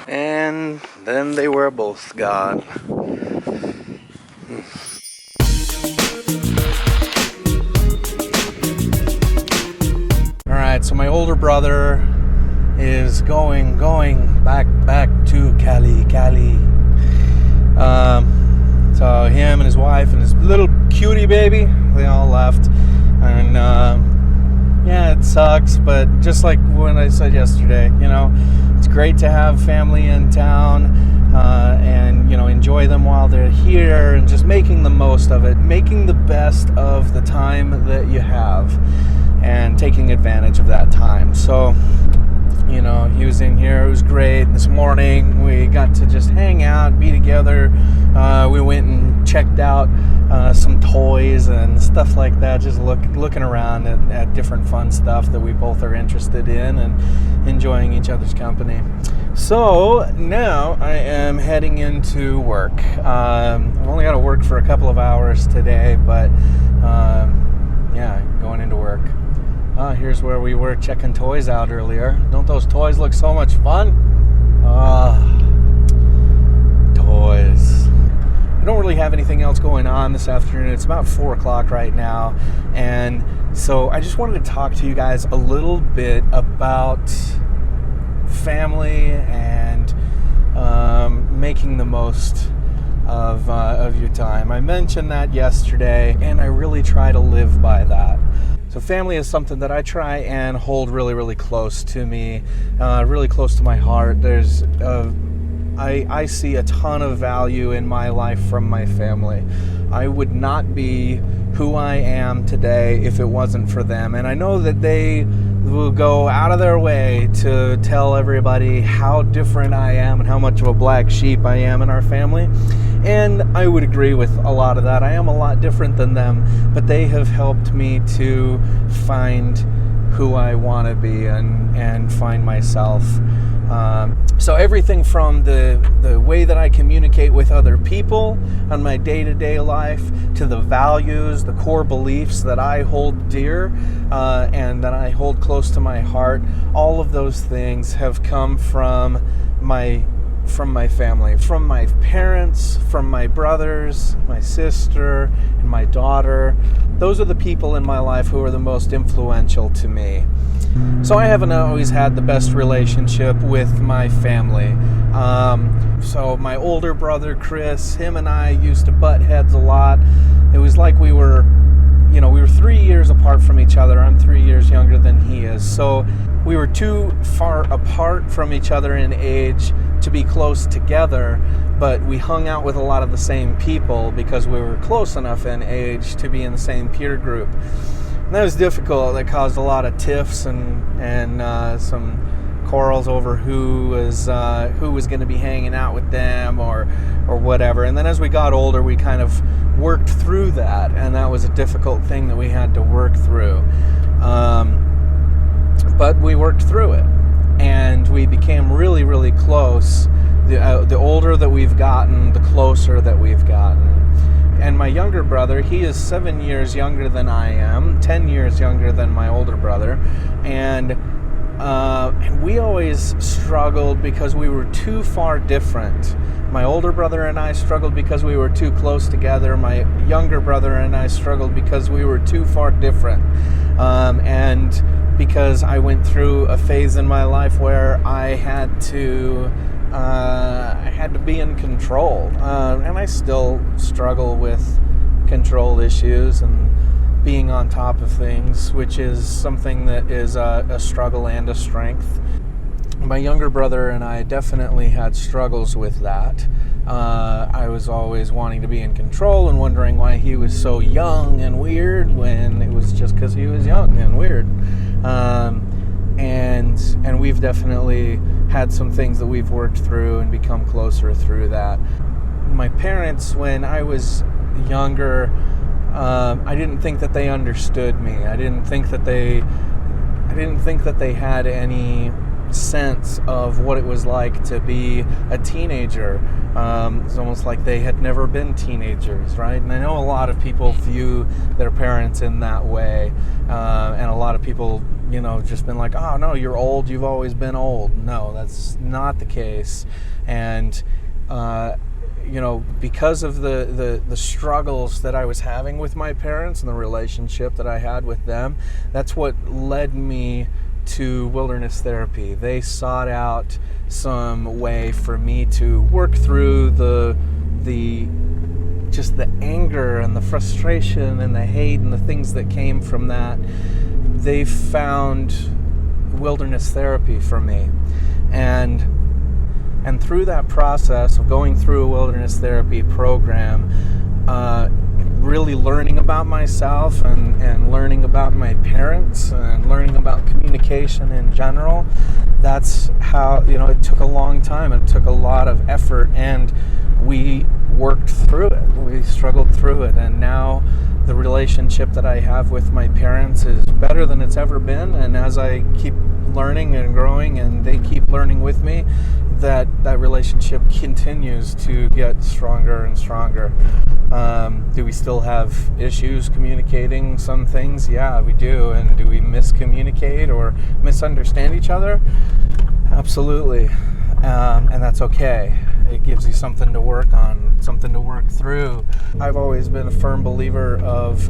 And then they were both gone. Alright, so my older brother is going back to Cali. So him and his wife and his little cutie baby, they all left. And yeah, it sucks, but just like when I said yesterday, it's great to have family in town and, enjoy them while they're here and just making the most of it, making the best of the time that you have and taking advantage of that time. So, he was in here. It was great. This morning we got to just hang out, be together. We went and checked out some toys and stuff like that, just looking around at different fun stuff that we both are interested in and enjoying each other's company. So now I am heading into work. I've only got to work for a couple of hours today, but yeah, going into work. Here's where we were checking toys out earlier. Don't those toys look so much fun? Toys. I don't really have anything else going on this afternoon. It's about 4 o'clock right now. And so I just wanted to talk to you guys a little bit about family and making the most of your time. I mentioned that yesterday, and I really try to live by that. So family is something that I try and hold really, really close to me, really close to my heart. I see a ton of value in my life from my family. I would not be who I am today if it wasn't for them. And I know that they will go out of their way to tell everybody how different I am and how much of a black sheep I am in our family. And I would agree with a lot of that. I am a lot different than them, but they have helped me to find who I want to be and find myself. So everything from the way that I communicate with other people on my day-to-day life to the values, the core beliefs that I hold dear and that I hold close to my heart, all of those things have come from my family, from my parents, from my brothers, my sister, and my daughter. Those are the people in my life who are the most influential to me. So I haven't always had the best relationship with my family. So my older brother, Chris, him and I used to butt heads a lot. It was like we were 3 years apart from each other. I'm 3 years younger than he is. So we were too far apart from each other in age to be close together, but we hung out with a lot of the same people because we were close enough in age to be in the same peer group. And that was difficult. That caused a lot of tiffs and some quarrels over who was going to be hanging out with them or whatever. And then as we got older, we kind of worked through that, and that was a difficult thing that we had to work through. But we worked through it, and we became really, really close. The older that we've gotten, the closer that we've gotten. And my younger brother, he is 7 years younger than I am, 10 years younger than my older brother, and we always struggled because we were too far different. My older brother and I struggled because we were too close together. My younger brother and I struggled because we were too far different. And because I went through a phase in my life where I had to be in control. And I still struggle with control issues and being on top of things, which is something that is a struggle and a strength. My younger brother and I definitely had struggles with that. I was always wanting to be in control and wondering why he was so young and weird when it was just because he was young and weird. And we've definitely had some things that we've worked through and become closer through that. My parents, when I was younger, I didn't think that they understood me. I didn't think that they had any sense of what it was like to be a teenager. It's almost like they had never been teenagers, right? And I know a lot of people view their parents in that way, and a lot of people, just been like, oh no, you're old, you've always been old. No, that's not the case. And because of the struggles that I was having with my parents and the relationship that I had with them, that's what led me to wilderness therapy. They sought out some way for me to work through the anger and the frustration and the hate and the things that came from that. They found wilderness therapy for me. And through that process of going through a wilderness therapy program, really learning about myself and learning about my parents and learning about communication in general, that's how, it took a long time. It took a lot of effort, and we worked through it. We struggled through it, and now the relationship that I have with my parents is better than it's ever been. And as I keep learning and growing and they keep learning with me, that relationship continues to get stronger and stronger. Do we still have issues communicating some things? Yeah, we do. And do we miscommunicate or misunderstand each other? Absolutely. And that's okay. It gives you something to work on, something to work through. I've always been a firm believer of,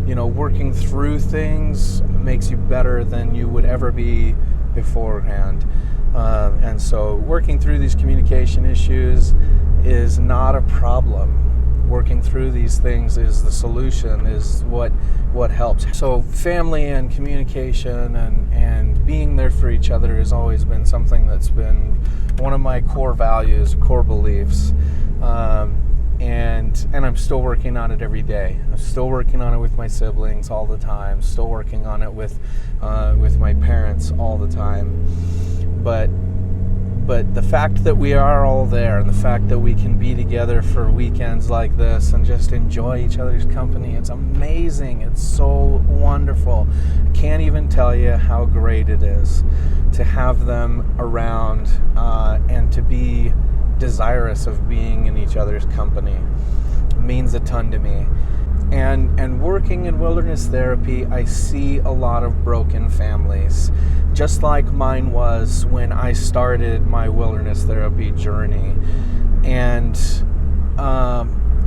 working through things makes you better than you would ever be beforehand. And so working through these communication issues is not a problem. Working through these things is the solution, is what helps. So family and communication and being there for each other has always been something that's been one of my core values, core beliefs. And I'm still working on it every day. I'm still working on it with my siblings all the time. Still working on it with my parents all the time. But the fact that we are all there, and the fact that we can be together for weekends like this and just enjoy each other's company, it's amazing. It's so wonderful. I can't even tell you how great it is to have them around and to be desirous of being in each other's company. It means a ton to me. And working in wilderness therapy, I see a lot of broken families, just like mine was when I started my wilderness therapy journey. And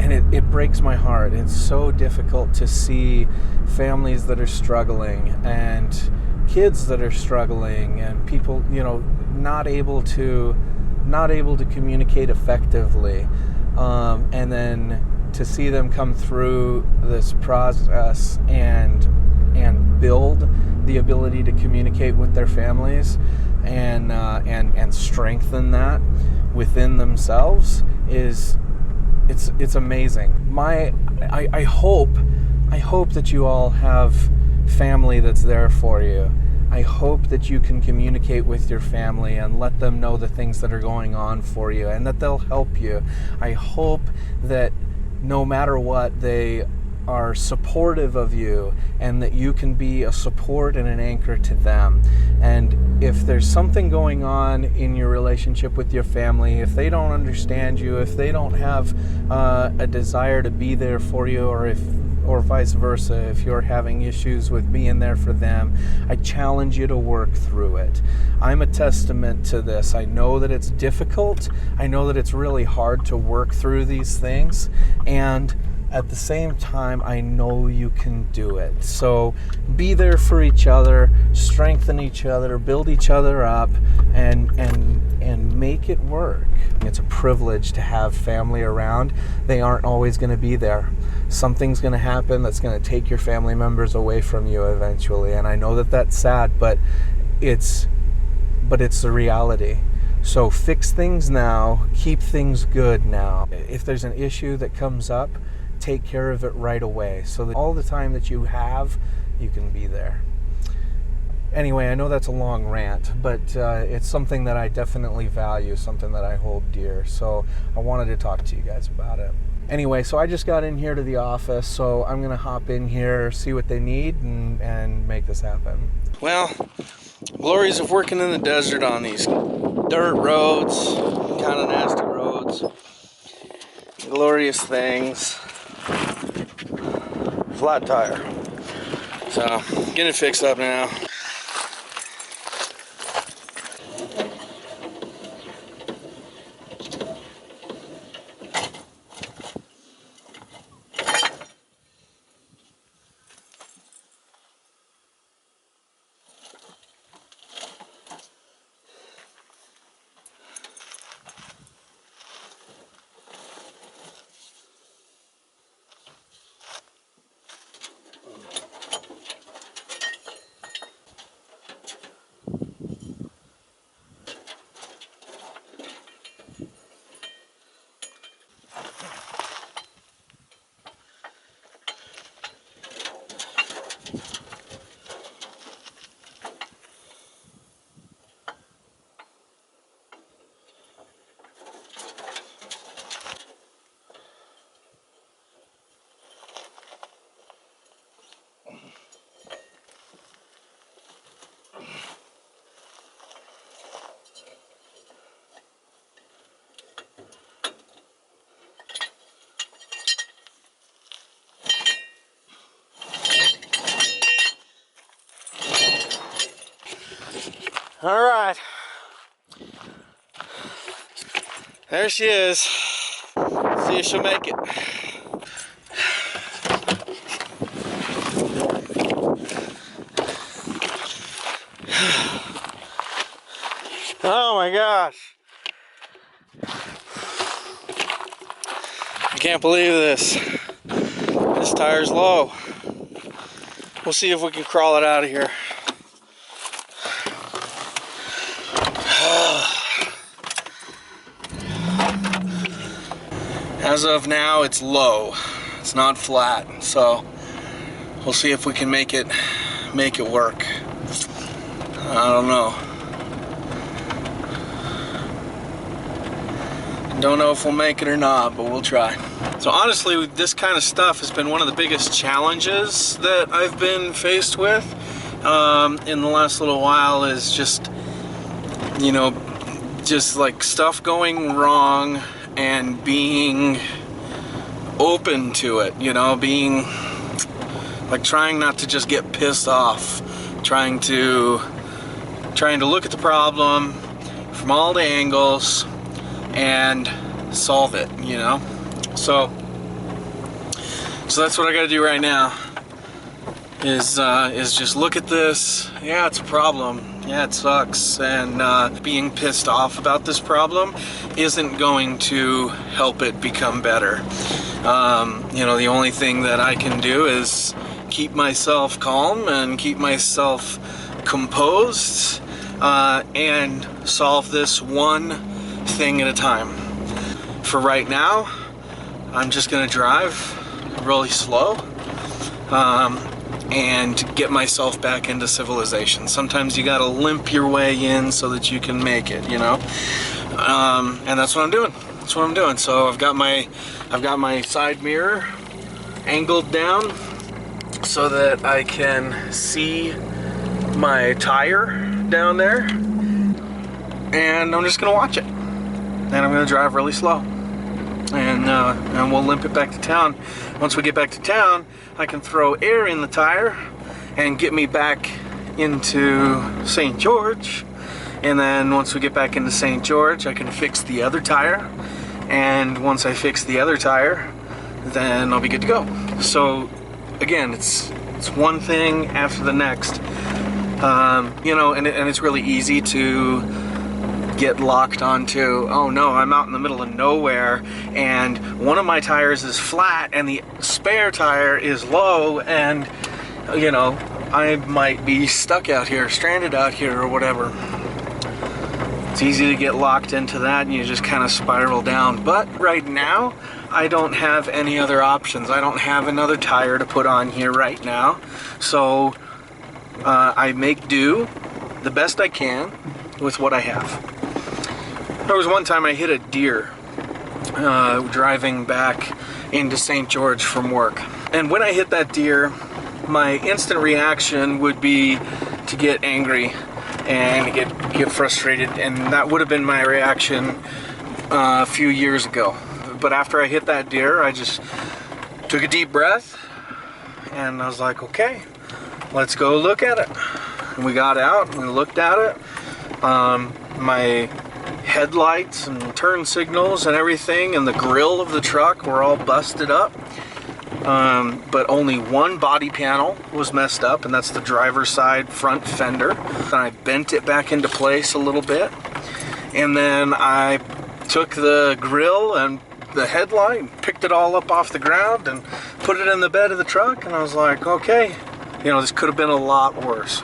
it breaks my heart. It's so difficult to see families that are struggling and kids that are struggling and people, not able to communicate effectively, and then to see them come through this process and build the ability to communicate with their families and strengthen that within themselves it's amazing. I hope that you all have family that's there for you. I hope that you can communicate with your family and let them know the things that are going on for you and that they'll help you. I hope that no matter what, they are supportive of you and that you can be a support and an anchor to them. And if there's something going on in your relationship with your family, if they don't understand you, if they don't have a desire to be there for you, or vice versa, if you're having issues with being there for them, I challenge you to work through it. I'm a testament to this. I know that it's difficult. I know that it's really hard to work through these things. And at the same time, I know you can do it. So be there for each other, strengthen each other, build each other up, and make it work. It's a privilege to have family around. They aren't always going to be there. Something's going to happen that's going to take your family members away from you eventually. And I know that that's sad, but it's the reality. So fix things now, keep things good now. If there's an issue that comes up, take care of it right away so that all the time that you have, you can be there. Anyway, I know that's a long rant, but it's something that I definitely value, something that I hold dear. So I wanted to talk to you guys about it. Anyway, so I just got in here to the office, so I'm going to hop in here, see what they need, and make this happen. Well, glories of working in the desert on these dirt roads, kind of nasty roads. Glorious things. Flat tire. So, getting it fixed up now. All right. There she is. See if she'll make it. Oh my gosh. I can't believe this. This tire's low. We'll see if we can crawl it out of here. As of now, it's low. It's not flat, so we'll see if we can make it work. I don't know. Don't know if we'll make it or not, but we'll try. So honestly, this kind of stuff has been one of the biggest challenges that I've been faced with in the last little while, is just, you know, just like stuff going wrong and being open to it, you know, being like trying not to just get pissed off, trying to look at the problem from all the angles and solve it, you know. So that's what I got to do right now, is just look at this. Yeah, it's a problem. Yeah, it sucks, and being pissed off about this problem isn't going to help it become better. You know, the only thing that I can do is keep myself calm and keep myself composed, and solve this one thing at a time. For right now, I'm just gonna drive really slow, and get myself back into civilization. Sometimes you gotta limp your way in so that you can make it, you know? And that's what I'm doing. That's what I'm doing. So I've got my side mirror angled down so that I can see my tire down there, and I'm just gonna watch it. And I'm gonna drive really slow, and we'll limp it back to town. Once we get back to town, I can throw air in the tire and get me back into St. George. And then once we get back into St. George, I can fix the other tire. And once I fix the other tire, then I'll be good to go. So again, it's one thing after the next. You know, and it's really easy to get locked onto, oh no, I'm out in the middle of nowhere and one of my tires is flat and the spare tire is low, and you know, I might be stuck out here, stranded out here, or whatever. It's easy to get locked into that and you just kind of spiral down. But right now, I don't have any other options. I don't have another tire to put on here right now. So I make do the best I can with what I have. There was one time I hit a deer driving back into St. George from work. And when I hit that deer, my instant reaction would be to get angry and get frustrated, and that would have been my reaction a few years ago. But after I hit that deer, I just took a deep breath and I was like, okay, let's go look at it. And we got out and we looked at it. My headlights and turn signals and everything and the grill of the truck were all busted up, but only one body panel was messed up, and that's the driver's side front fender. And I bent it back into place a little bit, and then I took the grill and the headlight and picked it all up off the ground and put it in the bed of the truck, and I was like, okay, you know, this could have been a lot worse.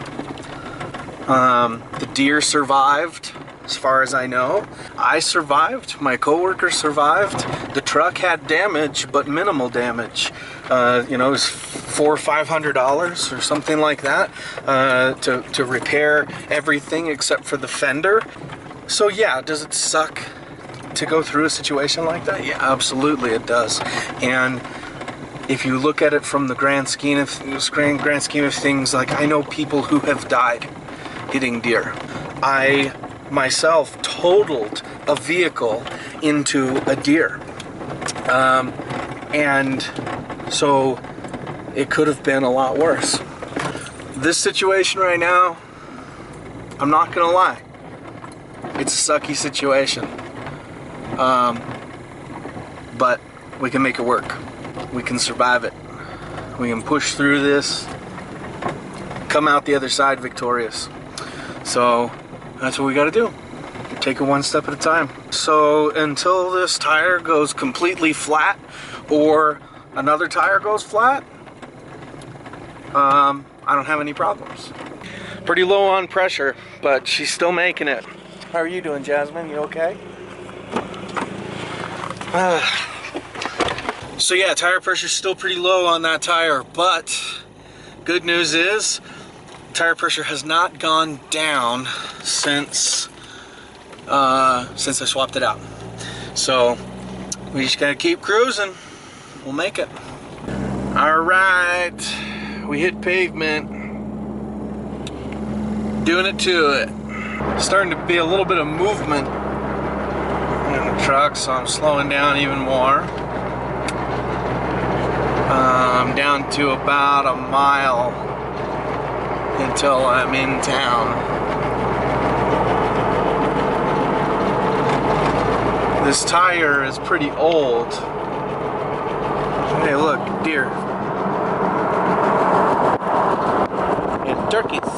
The deer survived, as far as I know. I survived, my coworker survived. The truck had damage, but minimal damage. You know, it was $400 or $500 or something like that to repair everything except for the fender. So yeah, does it suck to go through a situation like that? Yeah, absolutely it does. And if you look at it from the grand scheme of things, like, I know people who have died hitting deer. I myself totaled a vehicle into a deer, and so it could have been a lot worse. This situation right now, I'm not gonna lie, it's a sucky situation. But we can make it work. We can survive it. We can push through this, come out the other side victorious. So that's what we gotta do. Take it one step at a time. So until this tire goes completely flat or another tire goes flat, I don't have any problems. Pretty low on pressure, but she's still making it. How are you doing, Jasmine? You okay? So yeah, tire pressure's still pretty low on that tire, but good news is tire pressure has not gone down since I swapped it out. So we just gotta keep cruising. We'll make it. All right, we hit pavement. Doing it to it. Starting to be a little bit of movement in the truck, so I'm slowing down even more. I'm down to about a mile until I'm in town. This tire is pretty old. Hey, look, deer. And turkeys.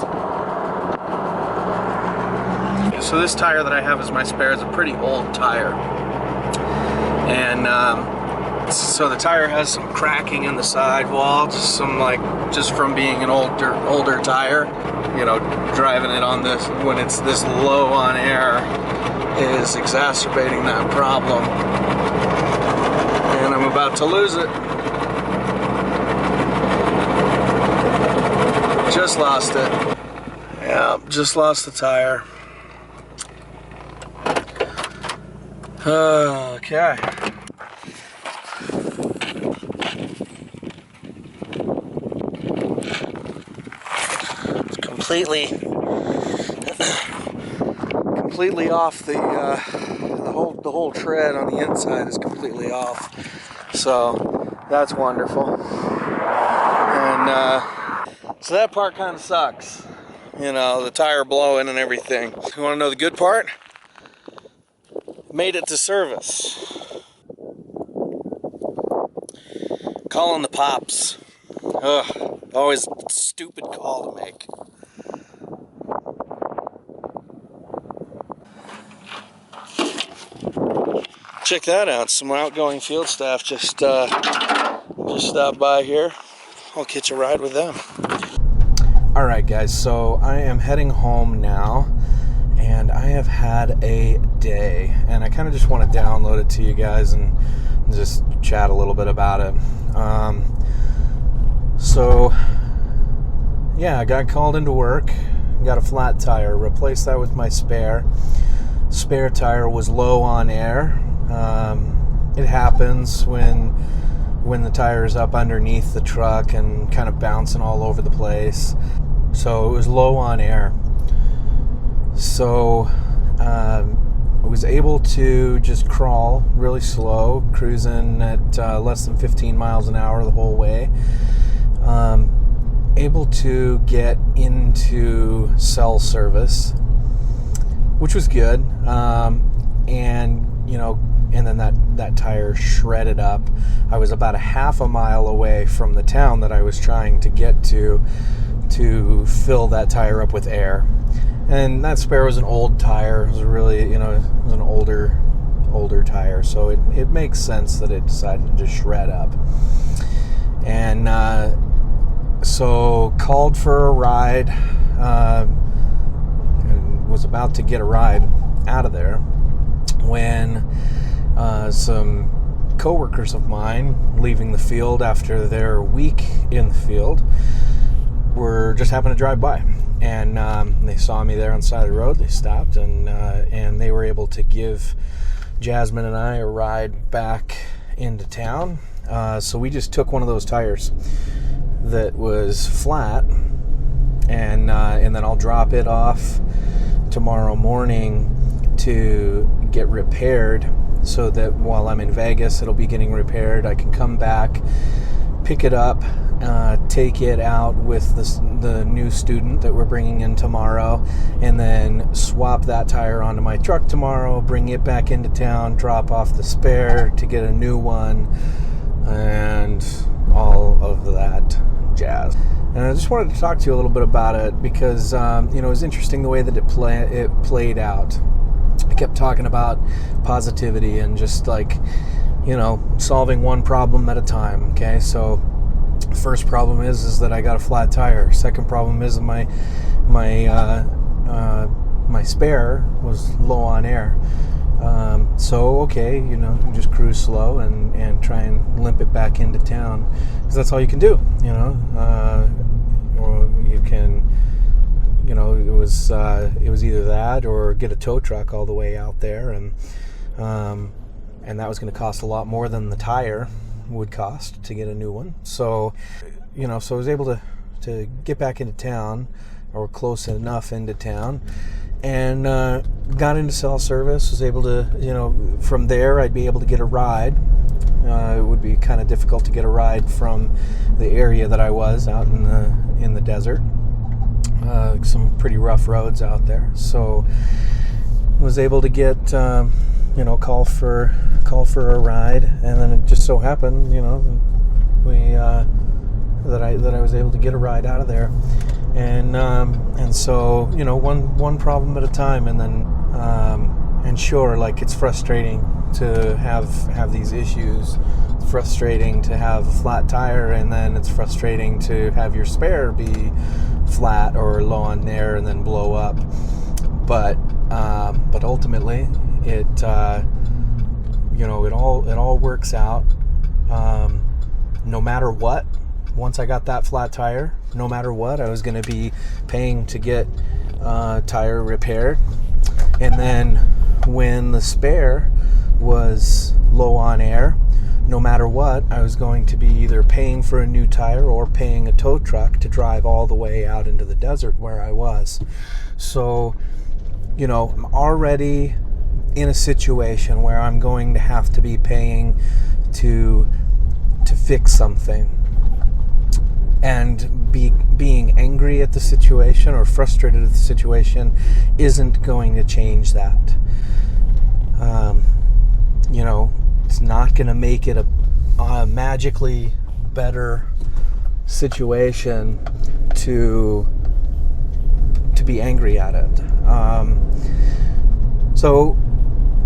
So this tire that I have as my spare is a pretty old tire. And so the tire has some cracking in the sidewall, just from being an older tire. You know, driving it on this when it's this low on air is exacerbating that problem. And I'm about to lose it. Just lost it. Yeah, just lost the tire. Okay. It's completely off the whole tread on the inside is completely off. So that's wonderful. And so that part kind of sucks. You know, the tire blowing and everything. You want to know the good part? Made it to service. Calling the pops. Ugh, always a stupid call to make. Check that out. Some outgoing field staff just stopped by here. I'll catch a ride with them. All right, guys. So I am heading home now. And I have had a day, and I kind of just want to download it to you guys and just chat a little bit about it. So yeah, I got called into work, got a flat tire, replaced that with my spare. Spare tire was low on air. It happens when the tire is up underneath the truck and kind of bouncing all over the place. So it was low on air. So I was able to just crawl really slow, cruising at less than 15 miles an hour the whole way. Able to get into cell service, which was good. And you know, and then that tire shredded up. I was about a half a mile away from the town that I was trying to get to fill that tire up with air. And that spare was an old tire. It was really, you know, it was an older tire, so it makes sense that it decided to just shred up. And so called for a ride, and was about to get a ride out of there when some coworkers of mine leaving the field after their week in the field were just happened to drive by. And they saw me there on the side of the road. They stopped, and they were able to give Jasmine and I a ride back into town. So we just took one of those tires that was flat, and then I'll drop it off tomorrow morning to get repaired, so that while I'm in Vegas, it'll be getting repaired. I can come back, pick it up, take it out with the new student that we're bringing in tomorrow, and then swap that tire onto my truck tomorrow, bring it back into town, drop off the spare to get a new one, and all of that jazz. And I just wanted to talk to you a little bit about it because it was interesting the way that it played out. I kept talking about positivity and just solving one problem at a time. Okay, so first problem is that I got a flat tire. Second problem is my spare was low on air. Just cruise slow and try and limp it back into town, because that's all you can do, or you can, it was either that or get a tow truck all the way out there, and that was going to cost a lot more than the tire would cost to get a new one. So I was able to get back into town, or close enough into town, and got into cell service. Was able to, from there I'd be able to get a ride. It would be kind of difficult to get a ride from the area that I was out in the desert. Some pretty rough roads out there. So was able to get call for a ride, and then it just so happened that I was able to get a ride out of there. And so one problem at a time, and then and sure, it's frustrating to have these issues. It's frustrating to have a flat tire, and then it's frustrating to have your spare be flat or low on air and then blow up. But ultimately, it all works out. No matter what. Once I got that flat tire, no matter what, I was going to be paying to get tire repaired. And then when the spare was low on air, no matter what, I was going to be either paying for a new tire or paying a tow truck to drive all the way out into the desert where I was. So, I'm already in a situation where I'm going to have to be paying to fix something. And being angry at the situation or frustrated at the situation isn't going to change that. It's not going to make it a magically better situation to be angry at it. So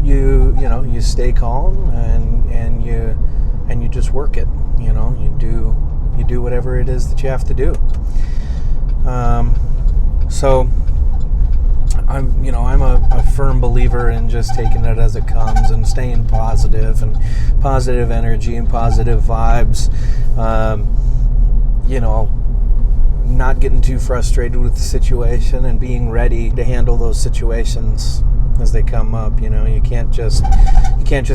you stay calm and you just work it. You do whatever it is that you have to do. So I'm a firm believer in just taking it as it comes and staying positive and positive energy and positive vibes. Not getting too frustrated with the situation and being ready to handle those situations as they come up. You can't just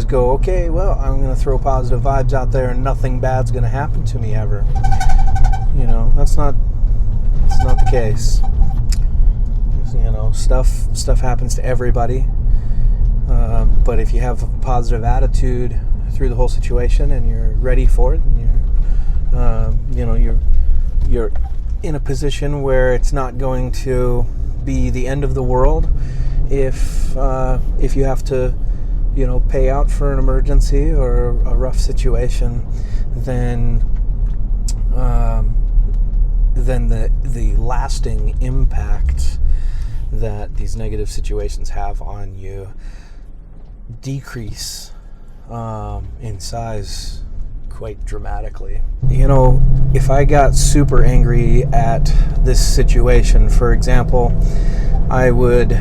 go, okay, well, I'm going to throw positive vibes out there and nothing bad's going to happen to me ever. That's not the case. Stuff happens to everybody. But if you have a positive attitude through the whole situation and you're ready for it, and you're in a position where it's not going to be the end of the world if you have to pay out for an emergency or a rough situation, then the lasting impact that these negative situations have on you decrease in size quite dramatically. If I got super angry at this situation, for example, I would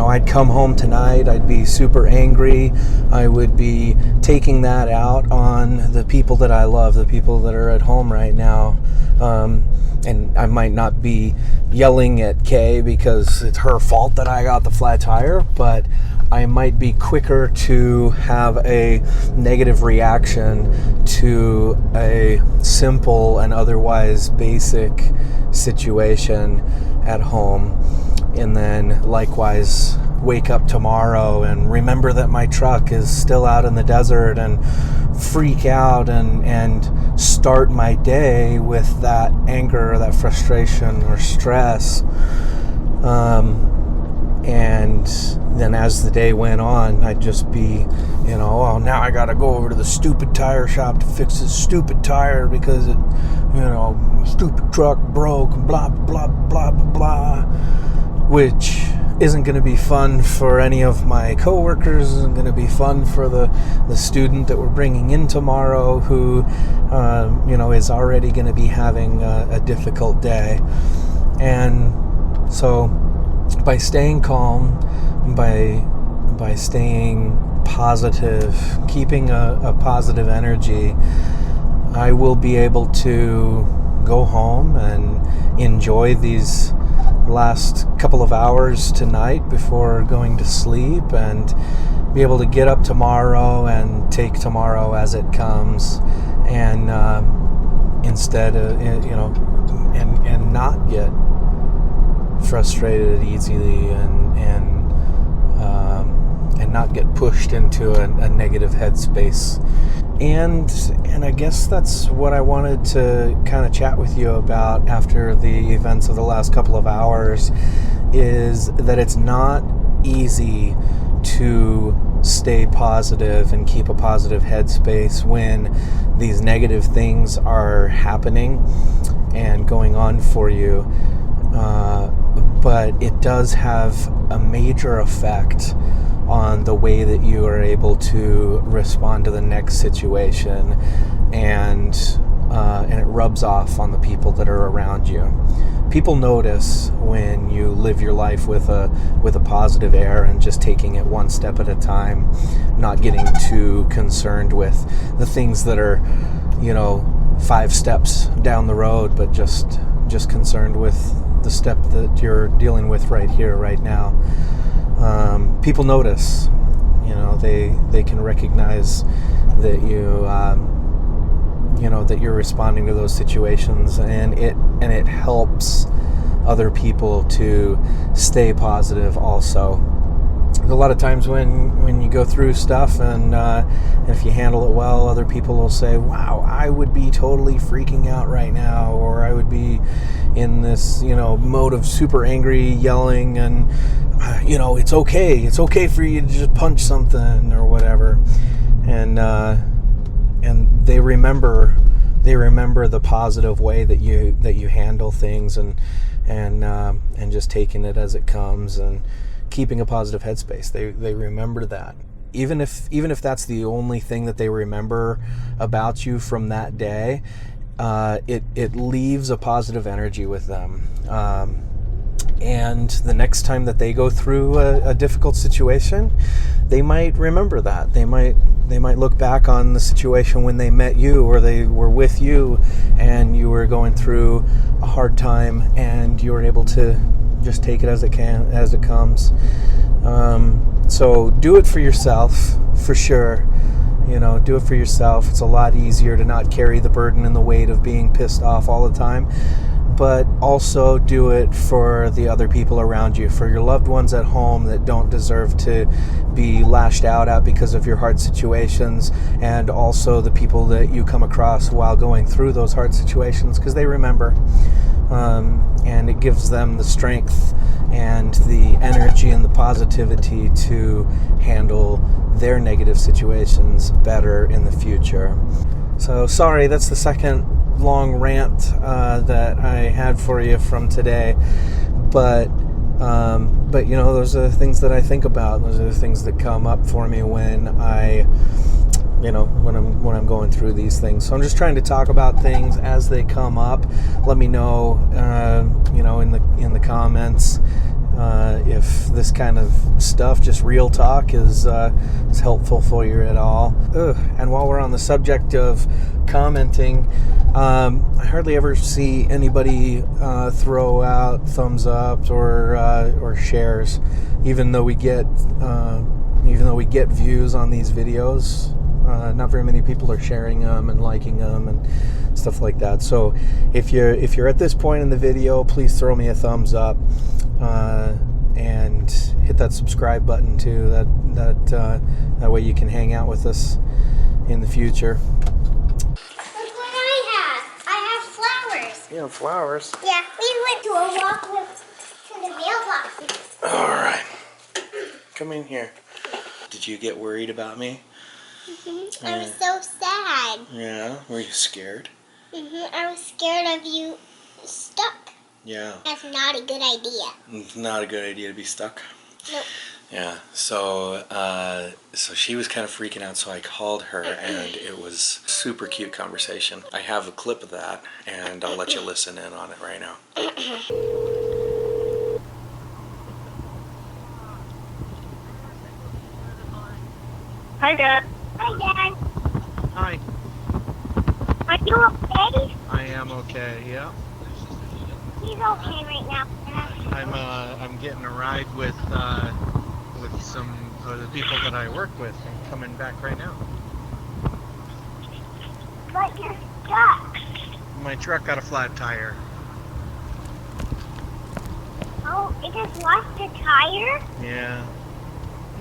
I'd come home tonight, I'd be super angry, I would be taking that out on the people that I love, the people that are at home right now, and I might not be yelling at Kae because it's her fault that I got the flat tire, but I might be quicker to have a negative reaction to a simple and otherwise basic situation at home, and then likewise wake up tomorrow and remember that my truck is still out in the desert and freak out and start my day with that anger or that frustration or stress. And then as the day went on, I'd just be, oh, now I gotta go over to the stupid tire shop to fix this stupid tire because it, stupid truck broke, blah, blah, blah, blah, blah, which isn't going to be fun for any of my coworkers, isn't going to be fun for the student that we're bringing in tomorrow who, is already going to be having a difficult day. And so by staying calm, by staying positive, keeping a positive energy, I will be able to go home and enjoy these last couple of hours tonight before going to sleep, and be able to get up tomorrow and take tomorrow as it comes, and instead of, and not get frustrated easily and not get pushed into a negative headspace. And I guess that's what I wanted to kind of chat with you about after the events of the last couple of hours, is that it's not easy to stay positive and keep a positive headspace when these negative things are happening and going on for you. But it does have a major effect on the way that you are able to respond to the next situation, and it rubs off on the people that are around you. People notice when you live your life with a positive air and just taking it one step at a time, not getting too concerned with the things that are, 5 steps down the road, but just concerned with the step that you're dealing with right here, right now. People notice, they can recognize that that you're responding to those situations, and it helps other people to stay positive also. A lot of times when you go through stuff and if you handle it well, other people will say, wow, I would be totally freaking out right now, or I would be in this, mode of super angry yelling, and it's okay for you to just punch something or whatever. And they remember the positive way that you handle things, and just taking it as it comes and keeping a positive headspace. They remember that. Even if that's the only thing that they remember about you from that day, it leaves a positive energy with them. And the next time that they go through a difficult situation, they might remember that. They might look back on the situation when they met you, or they were with you and you were going through a hard time, and you were able to just take it as it comes. So do it for yourself, for sure. Do it for yourself. It's a lot easier to not carry the burden and the weight of being pissed off all the time. But also do it for the other people around you, for your loved ones at home that don't deserve to be lashed out at because of your hard situations, and also the people that you come across while going through those hard situations, because they remember. And it gives them the strength and the energy and the positivity to handle their negative situations better in the future. So sorry, that's the second long rant that I had for you from today, but those are the things that I think about. Those are the things that come up for me when when I'm going through these things. So I'm just trying to talk about things as they come up. Let me know, in the comments, if this kind of stuff, just real talk, is helpful for you at all. And while we're on the subject of commenting, I hardly ever see anybody throw out thumbs up or shares, even though we get views on these videos. Not very many people are sharing them and liking them and stuff like that. So if you're at this point in the video, please throw me a thumbs up, and hit that subscribe button too. That way you can hang out with us in the future. Look what I have. I have flowers. You have flowers? Yeah, we went to a walk to the mailboxes. All right. Come in here. Did you get worried about me? I was so sad. Yeah? Were you scared? I was scared of you stuck. Yeah. That's not a good idea. It's not a good idea to be stuck. Nope. Yeah. So she was kind of freaking out, so I called her, and it was super cute conversation. I have a clip of that, and I'll let you listen in on it right now. Hi, Dad. Hi, Dad. Hi. Are you okay? I am okay. Yeah. He's okay right now. I'm getting a ride with some of the people that I work with. I'm coming back right now. But you're stuck. My truck got a flat tire. Oh, it just lost a tire? Yeah.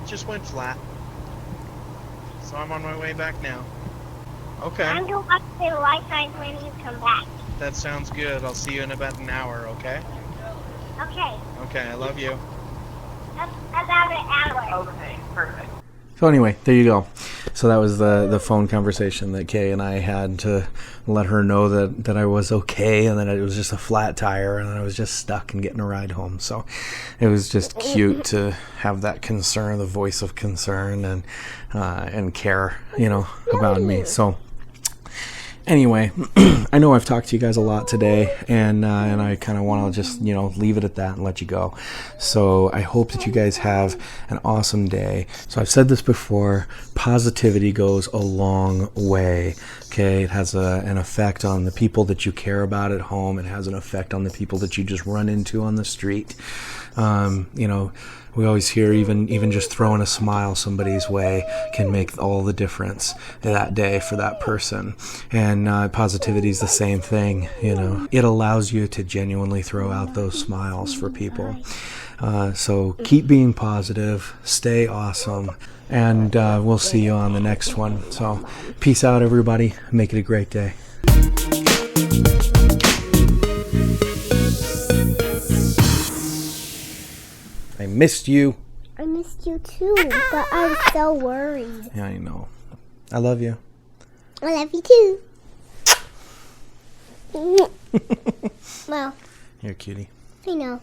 It just went flat. So I'm on my way back now. Okay. I'm going to watch the light signs when you come back. That sounds good. I'll see you in about an hour, okay? Okay. Okay, I love you. About an hour. Okay, perfect. So anyway, there you go. So that was the phone conversation that Kae and I had to let her know that I was okay, and that it was just a flat tire, and I was just stuck and getting a ride home. So it was just cute to have that concern, the voice of concern, and care, about me. So anyway, I know I've talked to you guys a lot today, and I kind of want to just, leave it at that and let you go. So I hope that you guys have an awesome day. So I've said this before, positivity goes a long way. Okay, it has an effect on the people that you care about at home. It has an effect on the people that you just run into on the street. We always hear even just throwing a smile somebody's way can make all the difference that day for that person. And positivity is the same thing. It allows you to genuinely throw out those smiles for people. So keep being positive, stay awesome, and we'll see you on the next one. So peace out, everybody. Make it a great day. I missed you. I missed you too, but I was so worried. Yeah, I know. I love you. I love you too. Well, You're a cutie. I know.